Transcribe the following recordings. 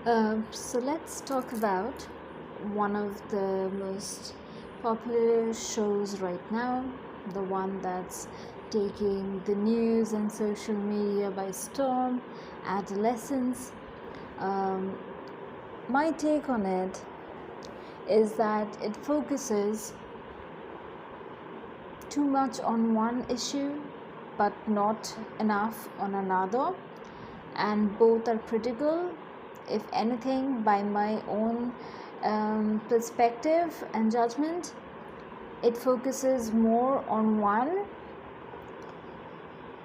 So let's talk about one of the most popular shows right now, the one that's taking the news and social media by storm, Adolescence. Um, my take on it is that it focuses too much on one issue but not enough on another, and both are critical. If anything, by my own perspective and judgment, it focuses more on one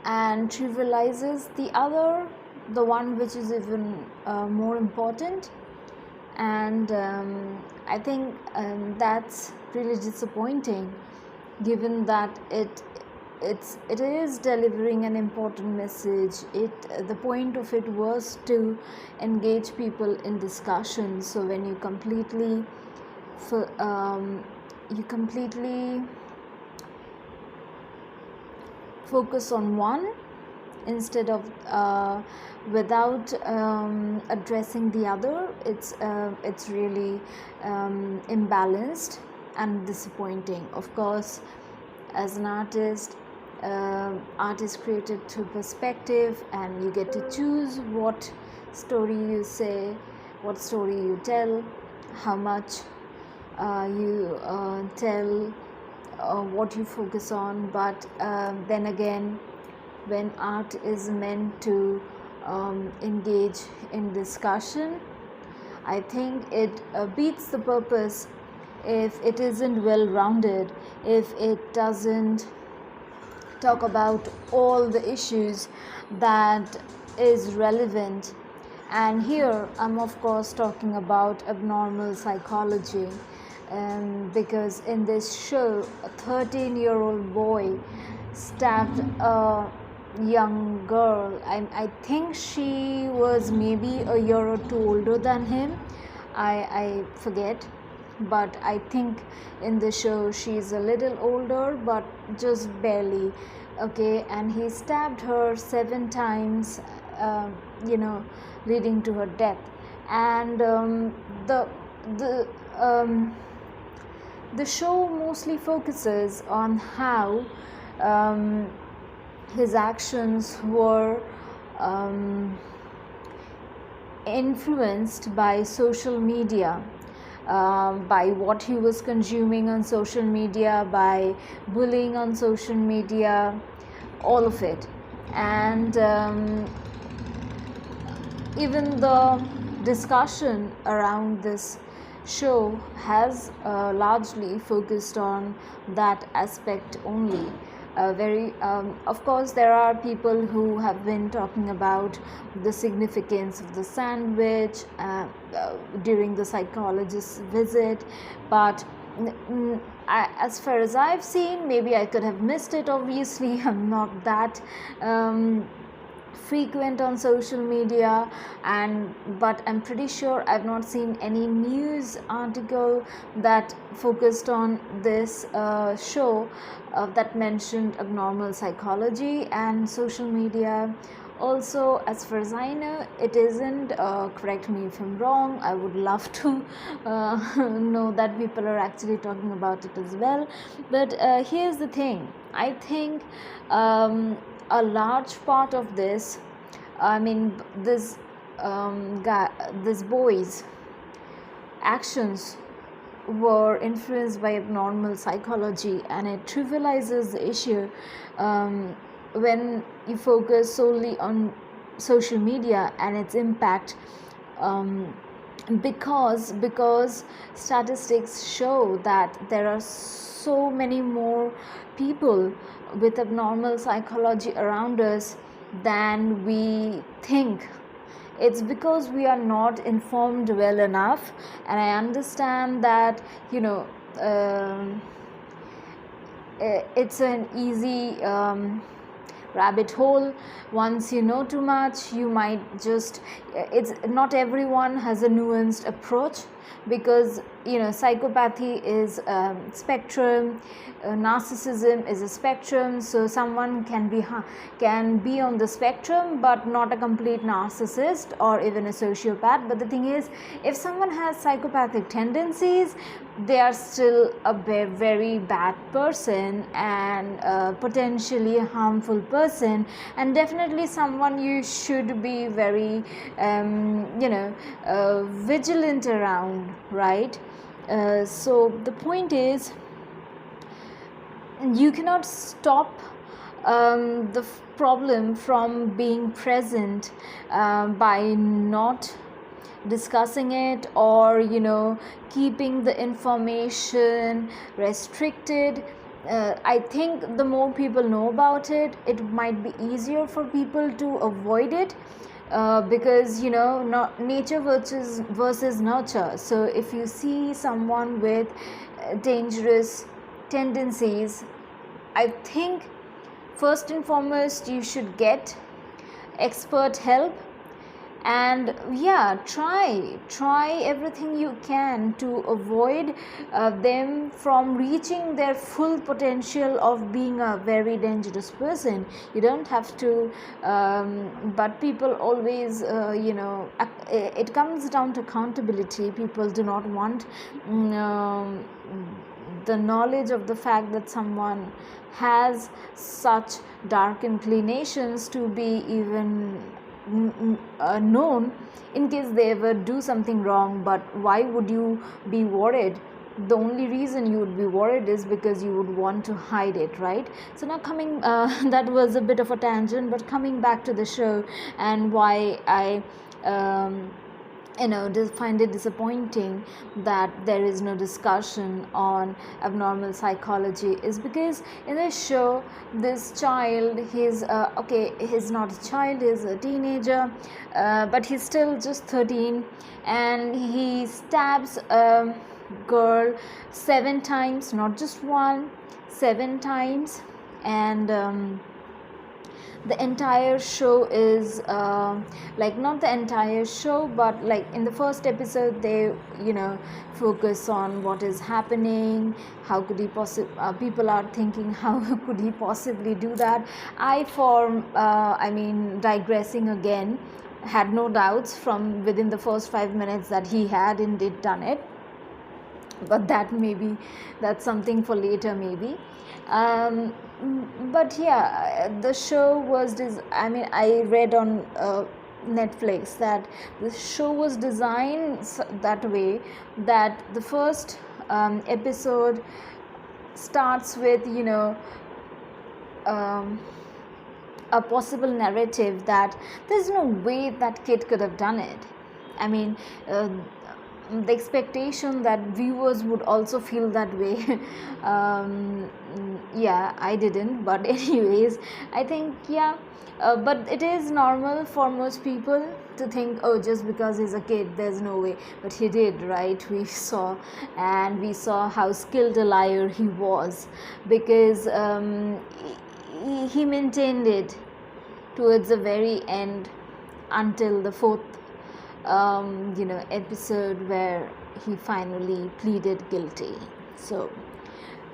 and trivializes the other, the one which is even more important. And I think that's really disappointing, given that it is delivering an important message. The point of it was to engage people in discussion. So when you completely focus on one instead of without addressing the other, it's really imbalanced and disappointing. Of course, as an artist, art is created through perspective, and you get to choose what story you say, what story you tell, how much you tell, what you focus on. But then again, when art is meant to engage in discussion, I think it beats the purpose if it isn't well rounded, if it doesn't talk about all the issues that is relevant. And here I'm of course talking about abnormal psychology, because in this show a 13-year-old boy stabbed a young girl. I think she was maybe a year or two older than him. I forget, but I think in the show she's a little older, but just barely. Okay, and he stabbed her 7 times, uh, you know, leading to her death. And the um, the show mostly focuses on how um, his actions were um, influenced by social media, by what he was consuming on social media, by bullying on social media, all of it. And even the discussion around this show has largely focused on that aspect only. Very Of course, there are people who have been talking about the significance of the sandwich during the psychologist's visit, but as far as I've seen, maybe I could have missed it. Obviously, I'm not that frequent on social media, and but I'm pretty sure I've not seen any news article that focused on this show that mentioned abnormal psychology and social media. Also, as far as I know, it isn't. Correct me if I'm wrong. I would love to know that people are actually talking about it as well. But here's the thing. I think a large part of this, I mean, this boy's actions were influenced by abnormal psychology, and it trivializes the issue when you focus solely on social media and its impact. um, because statistics show that there are so many more people with abnormal psychology around us than we think. It's because we are not informed well enough. And I understand that, it's an easy rabbit hole. Once you know too much, you might just it's not everyone has a nuanced approach, because psychopathy is a spectrum, narcissism is a spectrum. So someone can be on the spectrum but not a complete narcissist or even a sociopath. But the thing is, if someone has psychopathic tendencies, they are still a very bad person and potentially a harmful person, and definitely someone you should be very vigilant around, right? So the point is, you cannot stop the problem from being present by not discussing it, or keeping the information restricted. I think the more people know about it, it might be easier for people to avoid it, because not nature versus nurture. So if you see someone with dangerous tendencies, I think first and foremost you should get expert help, and try everything you can to avoid them from reaching their full potential of being a very dangerous person. You don't have to, but people always it comes down to accountability. People do not want the knowledge of the fact that someone has such dark inclinations to be even known, in case they ever do something wrong. But why would you be worried? The only reason you would be worried is because you would want to hide it, right? So now coming that was a bit of a tangent, but coming back to the show and why I find it disappointing that there is no discussion on abnormal psychology, is because in this show, this child, he's not a child, he's a teenager, but he's still just 13, and he stabs a girl 7 times, not just one, 7 times. And the entire show is not the entire show, but like in the first episode they focus on what is happening, how could he people are thinking how could he possibly do that. Digressing again, had no doubts from within the first 5 minutes that he had indeed done it, but that's something for later maybe. But yeah, the show was I read on Netflix that the show was designed that way, that the first episode starts with a possible narrative that there's no way that kid could have done it. The expectation that viewers would also feel that way. I didn't, but anyways, I think but it is normal for most people to think, oh, just because he's a kid there's no way, but he did, right? We saw how skilled a liar he was, because he maintained it towards the very end, until the 4th episode, where he finally pleaded guilty. So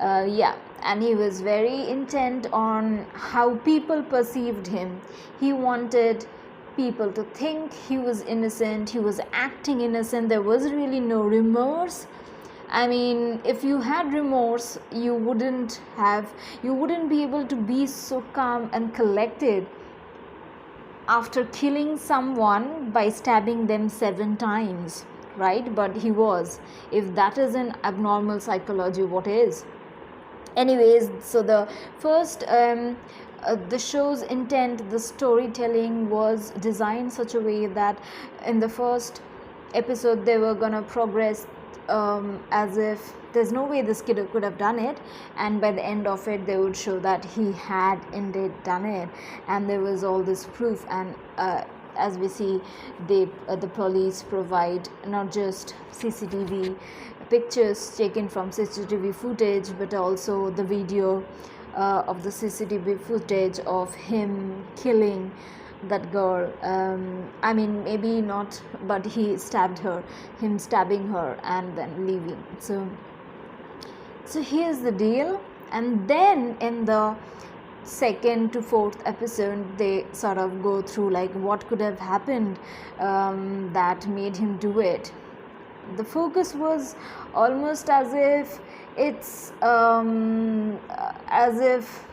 and he was very intent on how people perceived him. He wanted people to think he was innocent, he was acting innocent, there was really no remorse. If you had remorse, you wouldn't be able to be so calm and collected after killing someone by stabbing them 7 times, right? But he was. If that is an abnormal psychology, what is? Anyways, so the first the show's intent, the storytelling was designed such a way that in the first episode they were gonna progress as if there's no way this kid could have done it, and by the end of it they would show that he had indeed done it, and there was all this proof. And as we see, the police provide not just CCTV pictures taken from CCTV footage, but also the video of the CCTV footage of him killing that girl. I mean, maybe not, but he stabbed her, him stabbing her and then leaving. So here's the deal. And then in the second to fourth episode, they sort of go through like what could have happened that made him do it. The focus was almost as if it's as if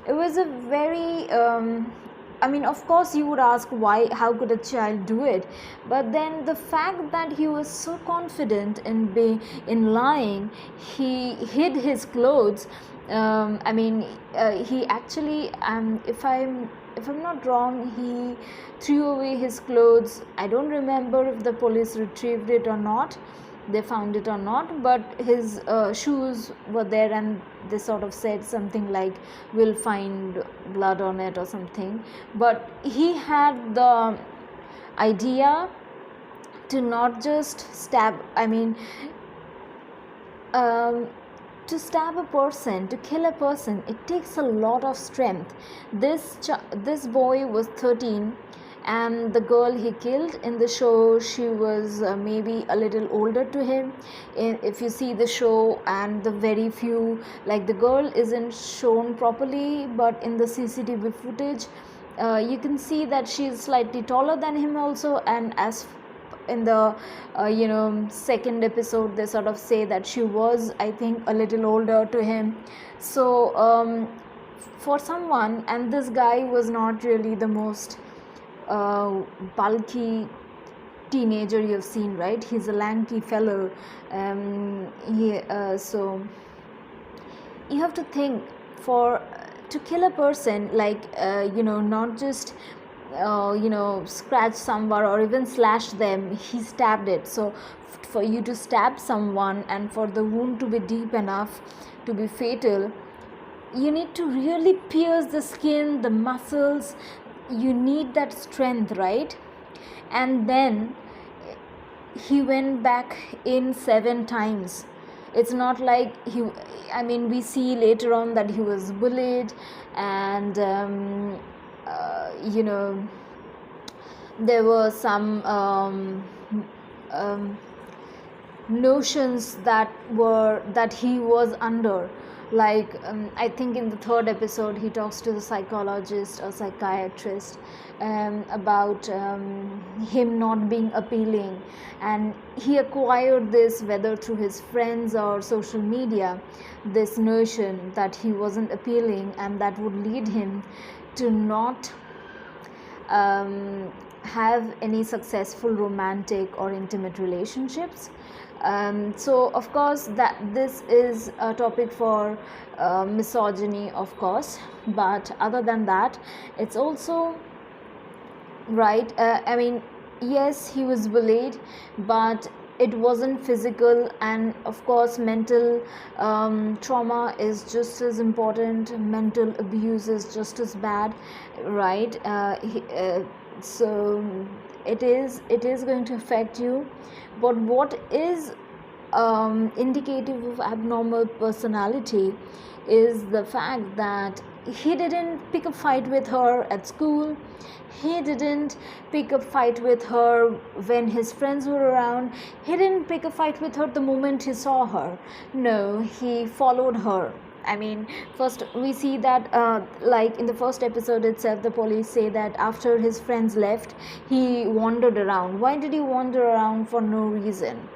it was a very I mean, of course you would ask why, how could a child do it, but then the fact that he was so confident in lying, he hid his clothes. I mean, he actually if I'm not wrong, he threw away his clothes. I don't remember if the police retrieved it or not, they found it or not, but his shoes were there, and they sort of said something like, we'll find blood on it or something. But he had the idea to not just stab, I mean, to stab a person, to kill a person, it takes a lot of strength. This boy was 13, and the girl he killed in the show, she was maybe a little older to him. If you see the show, and the very few, like, the girl isn't shown properly, but in the CCTV footage you can see that she's slightly taller than him also. And as in the second episode, they sort of say that she was, I think, a little older to him. So for someone, and this guy was not really the most bulky teenager you've seen, right? He's a lanky fellow. So you have to think, for to kill a person, like not just scratch someone or even slash them, he stabbed it. So for you to stab someone and for the wound to be deep enough to be fatal, you need to really pierce the skin, the muscles. You need that strength, right? And then he went back in 7 times. It's not like we see later on that he was bullied, and there were some notions that he was under. Like, I think in the third episode, he talks to the psychologist or psychiatrist about him not being appealing, and he acquired this, whether through his friends or social media, this notion that he wasn't appealing, and that would lead him to not have any successful romantic or intimate relationships. So of course that this is a topic for misogyny, of course, but other than that, it's also right. Yes, he was bullied, but it wasn't physical, and of course mental trauma is just as important, mental abuse is just as bad, right? So it is going to affect you. But what is indicative of abnormal personality is the fact that he didn't pick a fight with her at school. He didn't pick a fight with her when his friends were around. He didn't pick a fight with her the moment he saw her. No, he followed her. First we see that like in the first episode itself, the police say that after his friends left, he wandered around. Why did he wander around? For no reason,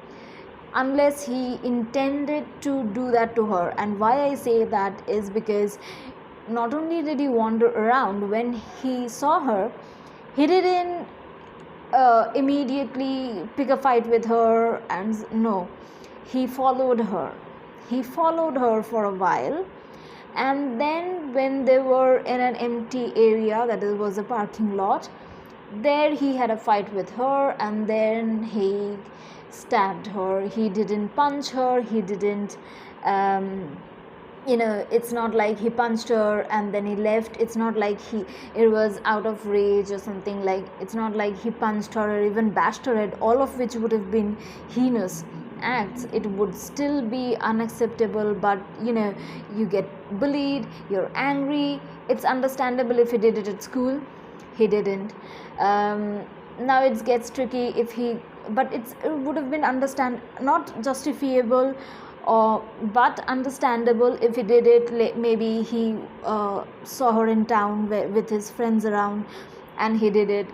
unless he intended to do that to her. And why I say that is because not only did he wander around, when he saw her, he didn't immediately pick a fight with her, and no, he followed her. He followed her for a while, and then when they were in an empty area, that was a parking lot, there he had a fight with her, and then he stabbed her. He didn't punch her, he didn't it's not like he punched her and then he left. It's not like it was out of rage or something. Like, it's not like he punched her or even bashed her head, all of which would have been heinous acts. It would still be unacceptable, but you get bullied, you're angry. It's understandable if he did it at school. he didn't. Now it gets tricky if he, but it would have been not justifiable, or but understandable if he did it. Maybe he saw her in town with his friends around, and he did it.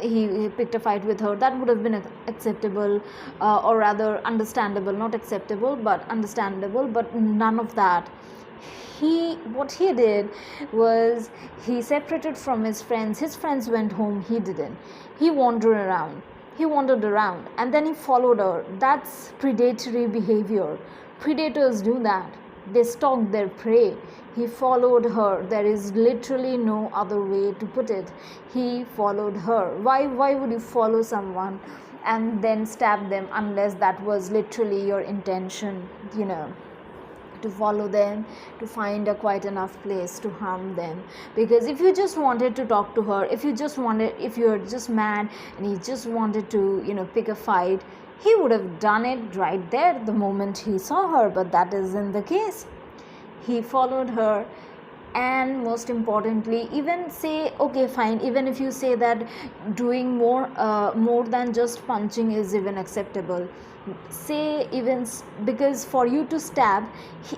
He picked a fight with her. That would have been acceptable, or rather understandable, not acceptable but understandable. But none of that. What he did was, he separated from his friends went home, he didn't. He wandered around and then he followed her. That's predatory behavior. Predators do that. They stalk their prey. He followed her. There is literally no other way to put it. He followed her. Why would you follow someone and then stab them, unless that was literally your intention, to follow them, to find a quiet enough place to harm them? Because if you just wanted to talk to her, if you're just mad and he just wanted to pick a fight, he would have done it right there the moment he saw her. But that isn't the case. He followed her. And most importantly, even say, okay fine, even if you say that doing more than just punching is even acceptable, say even, because for you to stab,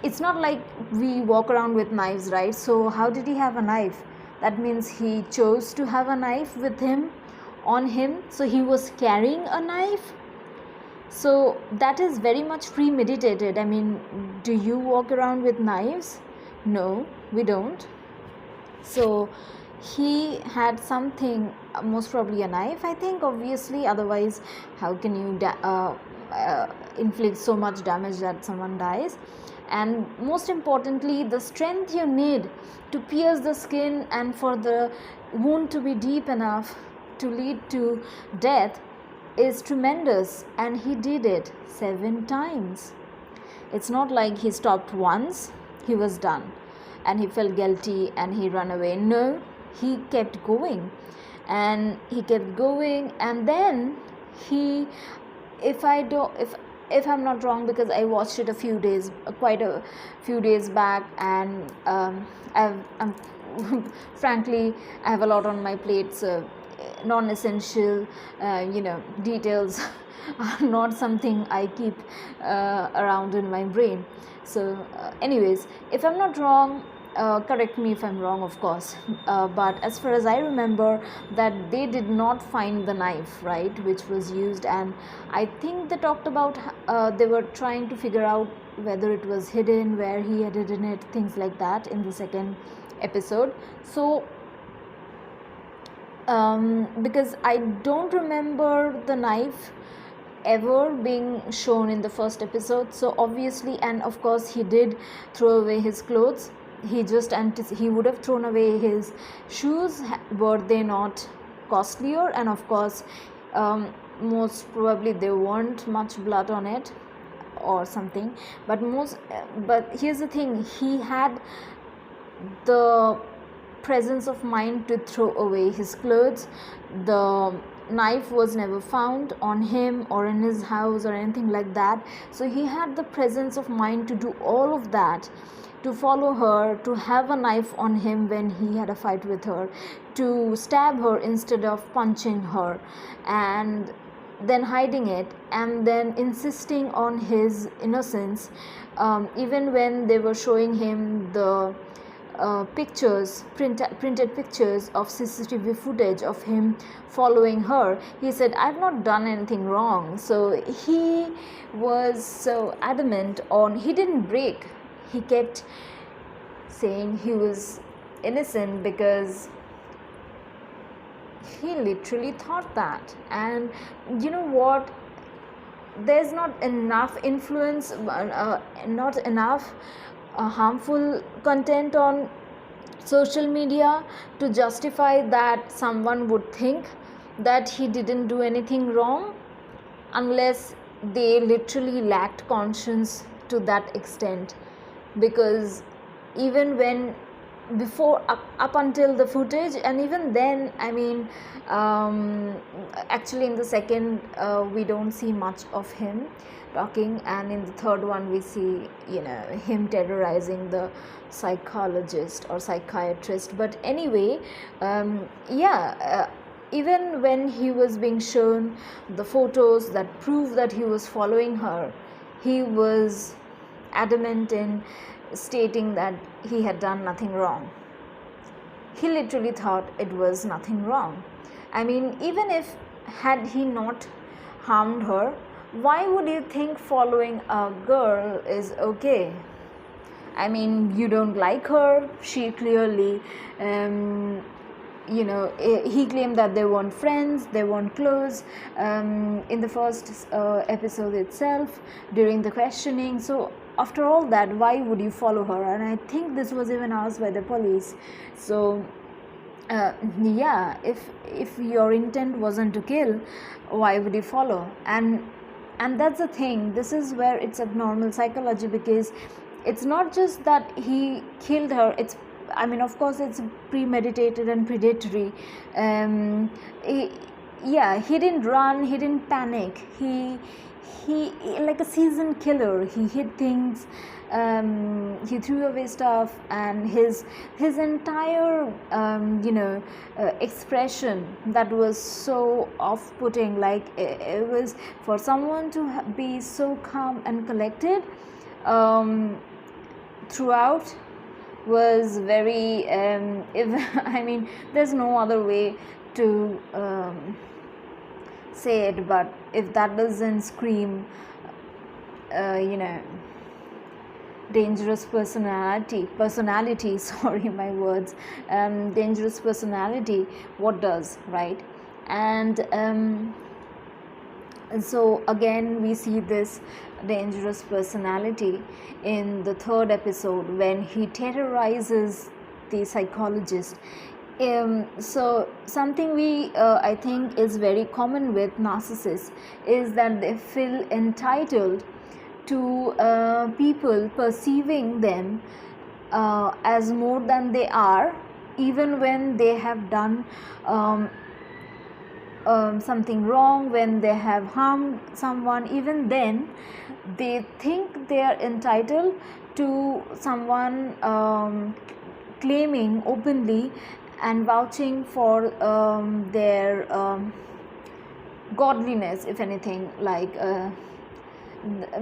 it's not like we walk around with knives, right? So how did he have a knife? That means he chose to have a knife with him, on him, so he was carrying a knife. So that is very much premeditated. I mean, do you walk around with knives? No, we don't. So he had something, most probably a knife, I think, obviously. Otherwise, how can you inflict so much damage that someone dies? And most importantly, the strength you need to pierce the skin and for the wound to be deep enough to lead to death is tremendous. And he did it 7 times. It's not like he stopped once, he was done and he felt guilty and he ran away. No, he kept going and then he, if I'm not wrong, because I watched it quite a few days back, and I'm frankly, I have a lot on my plate, so non-essential details are not something I keep around in my brain. So anyways, if I'm not wrong, correct me if I'm wrong, of course, but as far as I remember, that they did not find the knife, right, which was used. And I think they talked about, they were trying to figure out whether it was hidden, where he had hidden it, things like that, in the second episode. So because I don't remember the knife ever being shown in the first episode. So obviously, and of course, he did throw away his clothes. He would have thrown away his shoes were they not costlier. And of course, most probably there weren't much blood on it or something. But here's the thing: he had the presence of mind to throw away his clothes. The knife was never found on him or in his house or anything like that. So he had the presence of mind to do all of that, to follow her, to have a knife on him when he had a fight with her, to stab her instead of punching her, and then hiding it, and then insisting on his innocence, even when they were showing him the printed pictures of CCTV footage of him following her. He said, I've not done anything wrong. So he was so adamant on, he didn't break. He kept saying he was innocent because he literally thought that. And you know what? There's not enough influence, not enough harmful content on social media to justify that someone would think that he didn't do anything wrong, unless they literally lacked conscience to that extent. Because even when before up until the footage, and even then, I mean, actually in the second we don't see much of him talking, and in the third one we see, you know, him terrorizing the psychologist or psychiatrist. But anyway, even when he was being shown the photos that prove that he was following her, he was adamant in stating that he had done nothing wrong. He literally thought it was nothing wrong. I mean, even if had he not harmed her, why would you think following a girl is okay? I mean, you don't like her. She clearly, he claimed that they weren't friends, they weren't close in the first episode itself during the questioning. So after all that, why would you follow her? And I think this was even asked by the police. So if your intent wasn't to kill, why would you follow? And that's the thing, this is where it's abnormal psychology, because it's not just that he killed her, it's, I mean, of course it's premeditated and predatory. He didn't run, he didn't panic, he like a seasoned killer, he hid things, he threw away stuff, and his entire expression that was so off-putting, like it was for someone to be so calm and collected throughout was very I mean, there's no other way to say it, but if that doesn't scream dangerous personality sorry, my words, dangerous personality, what does, right? And so again we see this dangerous personality in the third episode when he terrorizes the psychologist. So something we I think is very common with narcissists is that they feel entitled to people perceiving them as more than they are, even when they have done something wrong, when they have harmed someone. Even then they think they are entitled to someone claiming openly and vouching for their godliness, if anything, like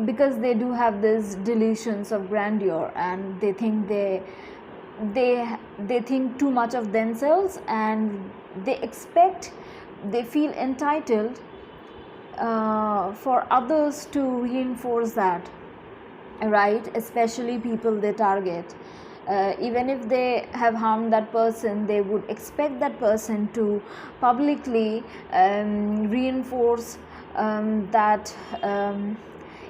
because they do have these delusions of grandeur, and they think they think too much of themselves, and they feel entitled for others to reinforce that, right? Especially people they target. Even if they have harmed that person, they would expect that person to publicly reinforce that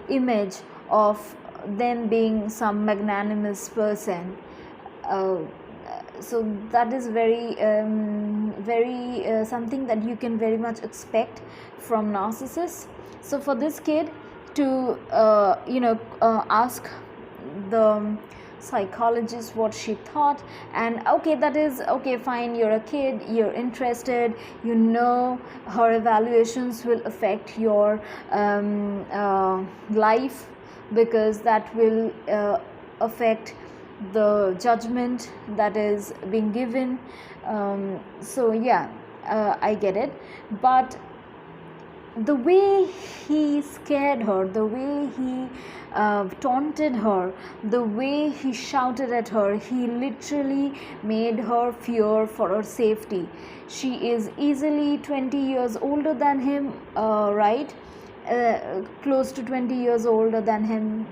image of them being some magnanimous person. So that is very something that you can very much expect from narcissists. So for this kid to ask the psychologist what she thought, and okay, that is okay, fine, you're a kid, you're interested, her evaluations will affect your life, because that will affect the judgment that is being given. I get it, but the way he scared her, the way he taunted her, the way he shouted at her, he literally made her fear for her safety. She is easily 20 years older than him, right? Close to 20 years older than him,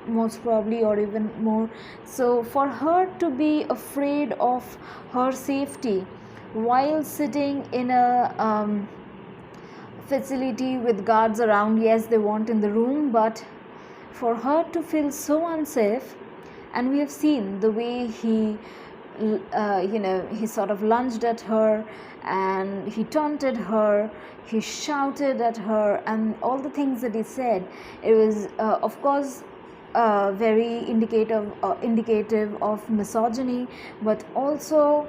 most probably, or even more. So for her to be afraid of her safety while sitting in a facility with guards around, yes, they weren't in the room, but for her to feel so unsafe. And we have seen the way he he sort of lunged at her, and he taunted her, he shouted at her, and all the things that he said, it was of course very indicative of misogyny, but also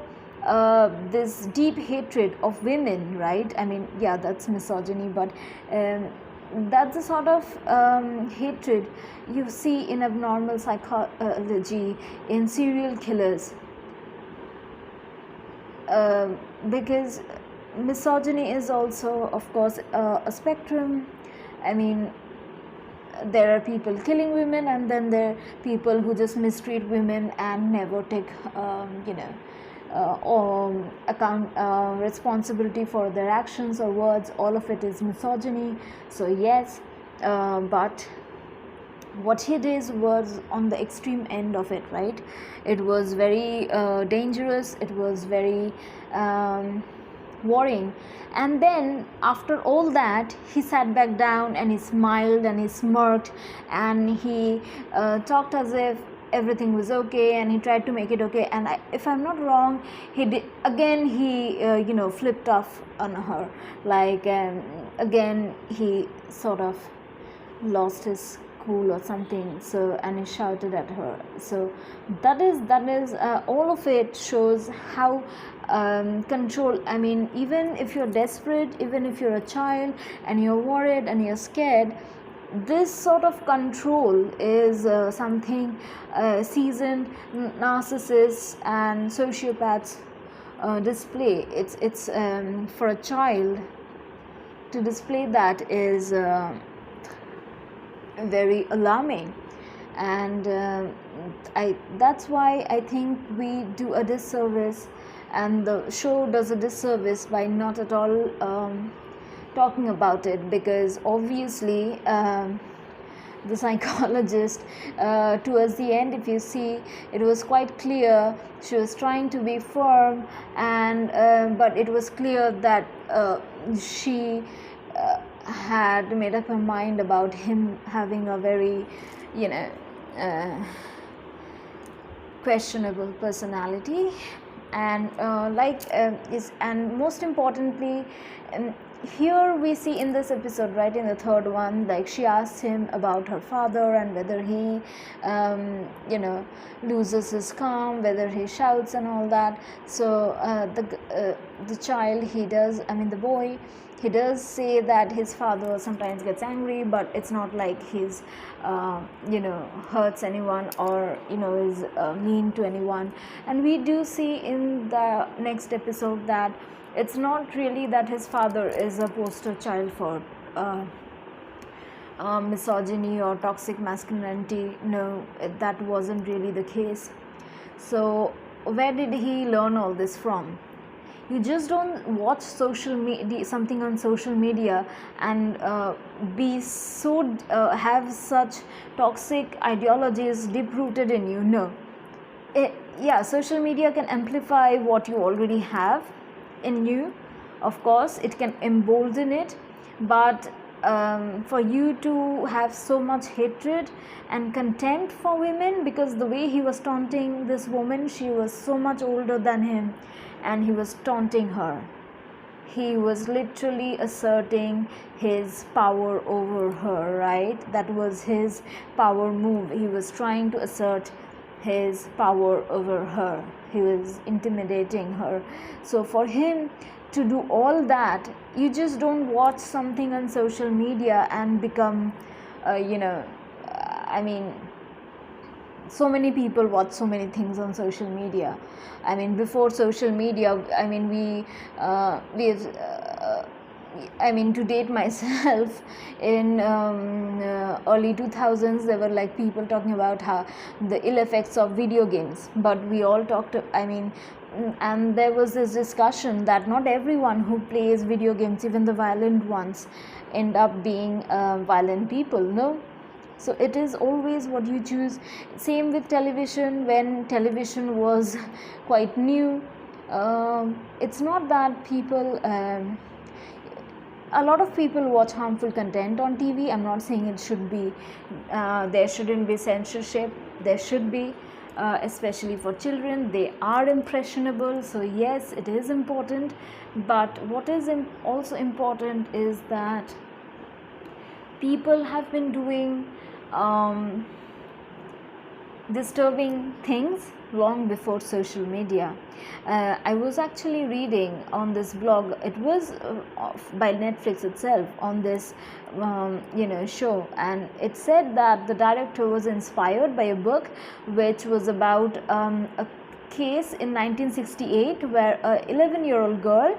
this deep hatred of women, right? I mean, yeah, that's misogyny, but that's the sort of hatred you see in abnormal psychology, in serial killers, because misogyny is also, of course, a spectrum. I mean, there are people killing women, and then there are people who just mistreat women and never take responsibility for their actions or words. All of it is misogyny. So yes, but what he did was on the extreme end of it, right? It was very dangerous, it was very worrying. And then after all that, he sat back down and he smiled and he smirked, and he talked as if everything was okay, and he tried to make it okay. And if I'm not wrong, he did again, he flipped off on her, like again he sort of lost his cool or something, so, and he shouted at her. So that is all of it shows how control, I mean, even if you're desperate, even if you're a child and you're worried and you're scared, this sort of control is something seasoned narcissists and sociopaths display. It's for a child to display that is very alarming. And that's why I think we do a disservice, and the show does a disservice by not at all talking about it, because obviously the psychologist, towards the end, if you see, it was quite clear she was trying to be firm, and but it was clear that she had made up her mind about him having a very questionable personality. And and most importantly, here we see in this episode, right, in the third one, like she asked him about her father and whether he loses his calm, whether he shouts and all that. So the child, the boy, he does say that his father sometimes gets angry, but it's not like he's hurts anyone or is mean to anyone. And we do see in the next episode that it's not really that his father is a poster child for misogyny or toxic masculinity. No, that wasn't really the case. So where did he learn all this from? You just don't watch something on social media and be so have such toxic ideologies deep rooted in you. No, social media can amplify what you already have in you. Of course, it can embolden it, but for you to have so much hatred and contempt for women, because the way he was taunting this woman, she was so much older than him, and he was taunting her. He was literally asserting his power over her, right? That was his power move. He was trying to assert his power over her. He was intimidating her. So for him to do all that, you just don't watch something on social media and become so many people watch so many things on social media. I mean, before social media, to date myself, in early 2000s, there were like people talking about how the ill effects of video games, but we all talked, and there was this discussion that not everyone who plays video games, even the violent ones, end up being violent people. No. So it is always what you choose. Same with television. When television was quite new, it's not that people a lot of people watch harmful content on TV. I'm not saying it should be there shouldn't be censorship. There should be, especially for children. They are impressionable, so yes, it is important. But what is also important is that people have been doing disturbing things long before social media. I was actually reading on this blog. It was by Netflix itself on this show, and it said that the director was inspired by a book which was about a case in 1968 where a 11-year-old girl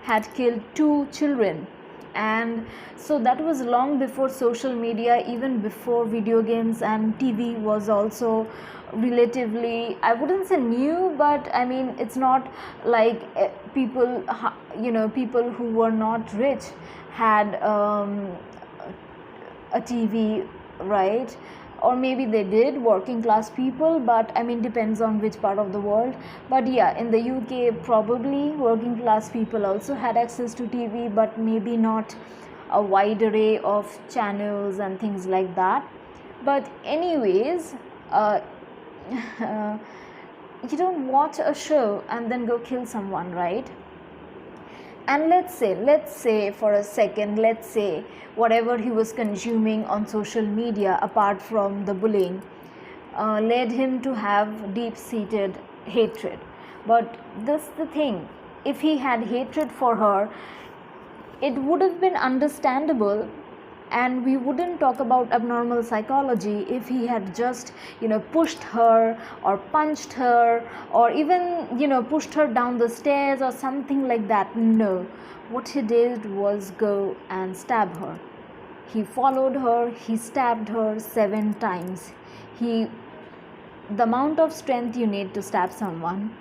had killed two children. And so that was long before social media, even before video games, and TV was also relatively, I wouldn't say new, but I mean it's not like people who were not rich had a TV, right? Or maybe they did, working class people, but I mean depends on which part of the world. But yeah, in the UK probably working class people also had access to TV, but maybe not a wide array of channels and things like that. But anyways, you don't watch a show and then go kill someone, right? And let's say for a second, let's say whatever he was consuming on social media apart from the bullying led him to have deep-seated hatred. But this is the thing, if he had hatred for her, it would have been understandable, and we wouldn't talk about abnormal psychology if he had just pushed her or punched her, or even pushed her down the stairs or something like that. No, what he did was go and stab her. He followed her, he stabbed her 7 times. The amount of strength you need to stab someone,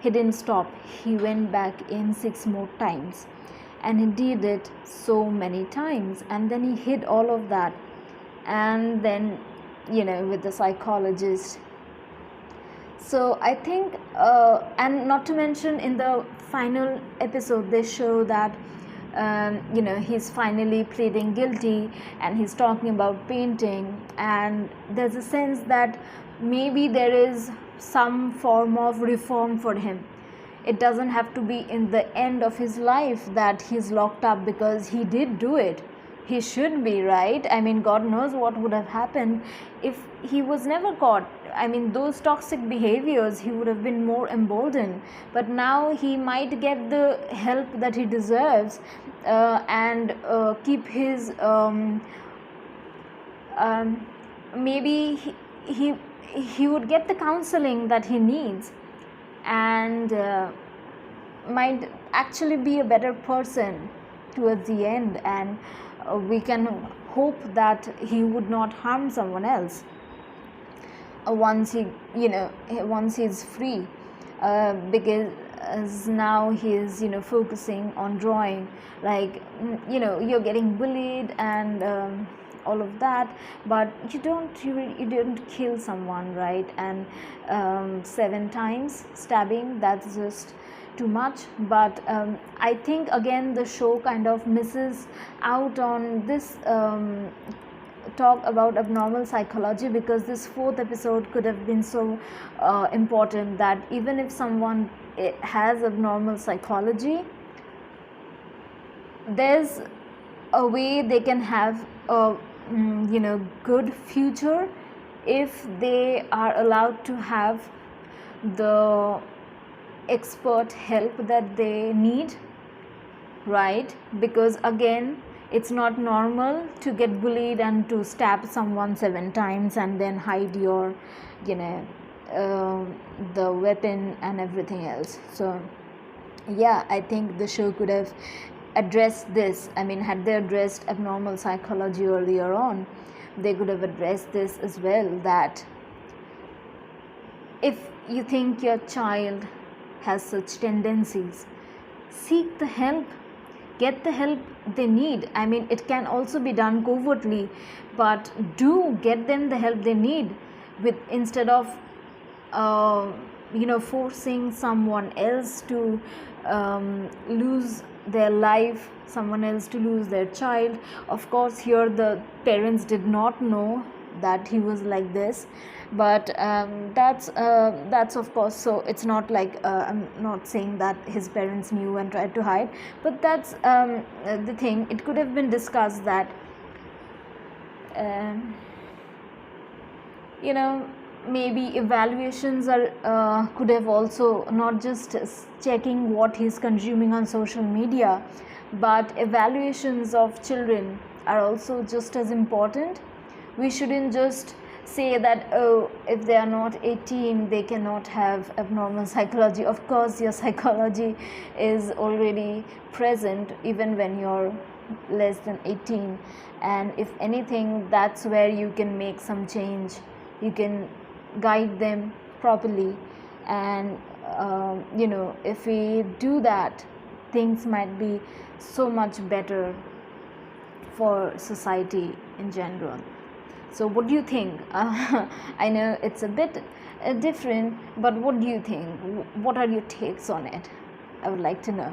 he didn't stop. He went back in 6 more times, and he did it so many times, and then he hid all of that. And then with the psychologist, so I think and not to mention, in the final episode they show that he's finally pleading guilty, and he's talking about painting, and there's a sense that maybe there is some form of reform for him. It doesn't have to be in the end of his life that he's locked up because he did do it. He should be, right? I mean, God knows what would have happened if he was never caught. I mean, those toxic behaviors, he would have been more emboldened. But now he might get the help that he deserves, and keep his maybe he would get the counseling that he needs, and might actually be a better person towards the end. And we can hope that he would not harm someone else once he's free, because now he is focusing on drawing, like you're getting bullied and all of that, but you didn't kill someone, right? And 7 times stabbing, that's just too much. But I think again the show kind of misses out on this talk about abnormal psychology, because this 4th episode could have been so important, that even if someone has abnormal psychology, there's a way they can have a good future if they are allowed to have the expert help that they need, right? Because again, it's not normal to get bullied and to stab someone 7 times and then hide your the weapon and everything else. So yeah, I think the show could have addressed this. I mean, had they addressed abnormal psychology earlier on, they could have addressed this as well, that if you think your child has such tendencies, seek the help, get the help they need. I mean, it can also be done covertly, but do get them the help they need, instead of forcing someone else to lose their life, someone else to lose their child. Of course, here the parents did not know that he was like this, but that's of course, so it's not like I'm not saying that his parents knew and tried to hide, but that's the thing. It could have been discussed that maybe evaluations are could have also not just checking what he's consuming on social media, but evaluations of children are also just as important. We shouldn't just say that, oh, if they are not 18 they cannot have abnormal psychology. Of course your psychology is already present even when you're less than 18, and if anything that's where you can make some change. You can guide them properly, and if we do that, things might be so much better for society in general. So what do you think? I know it's a bit different, but what do you think? What are your takes on it? I would like to know.